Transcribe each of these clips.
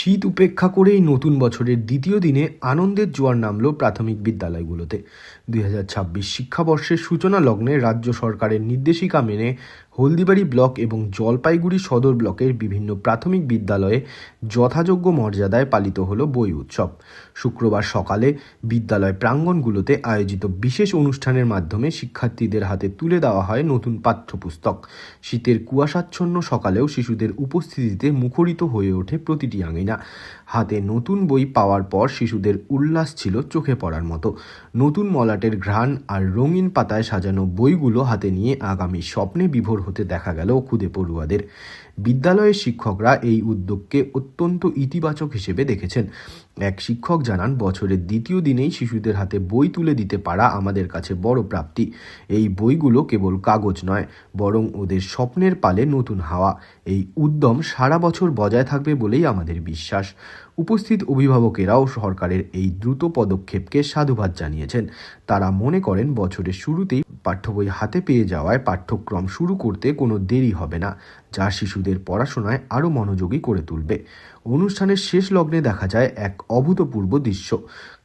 শীত উপেক্ষা করেই নতুন বছরের দ্বিতীয় দিনে আনন্দের জোয়ার নামল প্রাথমিক বিদ্যালয়গুলোতে। ২০২৬ শিক্ষাবর্ষের সূচনা লগ্নে রাজ্য সরকারের নির্দেশিকা মেনে হলদিবাড়ি ব্লক এবং জলপাইগুড়ি সদর ব্লকের বিভিন্ন প্রাথমিক বিদ্যালয়ে যথাযোগ্য মর্যাদায় পালিত হলো বই উৎসব। শুক্রবার সকালে বিদ্যালয় প্রাঙ্গণগুলোতে আয়োজিত বিশেষ অনুষ্ঠানের মাধ্যমে শিক্ষার্থীদের হাতে তুলে দেওয়া হয় নতুন পাঠ্যপুস্তক। শীতের কুয়াশাচ্ছন্ন সকালেও শিশুদের উপস্থিতিতে মুখরিত হয়ে ওঠে প্রতিটি আঙিনা। হাতে নতুন বই পাওয়ার পর শিশুদের উল্লাস ছিল চোখে পড়ার মতো। নতুন মলাটের ঘ্রাণ আর রঙিন পাতায় সাজানো বইগুলো হাতে নিয়ে আগামী স্বপ্নে বিভোর হতে দেখা গেল খুদে পড়ুয়াদের। বিদ্যালয়ের শিক্ষকরা এই উদ্যোগকে অত্যন্ত ইতিবাচক হিসেবে দেখেছেন। এক শিক্ষক জানান, বছরের দ্বিতীয় দিনেই শিশুদের হাতে বই তুলে দিতে পারা আমাদের কাছে বড় প্রাপ্তি। এই বইগুলো কেবল কাগজ নয়, বরং ওদের স্বপ্নের পালে নতুন হাওয়া। এই উদ্যম সারা বছর বজায় থাকবে বলেই আমাদের বিশ্বাস। উপস্থিত অভিভাবকেরাও সরকারের এই দ্রুত পদক্ষেপকে সাধুবাদ জানিয়েছেন। তারা মনে করেন, বছরের শুরুতেই পাঠ্যবই হাতে পেয়ে যাওয়ায় পাঠ্যক্রম শুরু করতে কোনো দেরি হবে না, যা শিশুদের পড়াশোনায় আরও মনোযোগী করে তুলবে। অনুষ্ঠানের শেষ লগ্নে দেখা যায় এক অভূতপূর্ব দৃশ্য।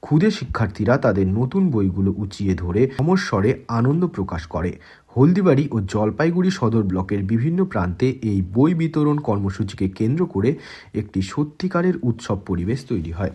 ক্ষুদে শিক্ষার্থীরা তাদের নতুন বইগুলো উঁচিয়ে ধরে সমস্বরে আনন্দ প্রকাশ করে। হলদিবাড়ি ও জলপাইগুড়ি সদর ব্লকের বিভিন্ন প্রান্তে এই বই বিতরণ কর্মসূচিকে কেন্দ্র করে একটি সত্যিকারের উৎসব পরিবেশ তৈরি হয়।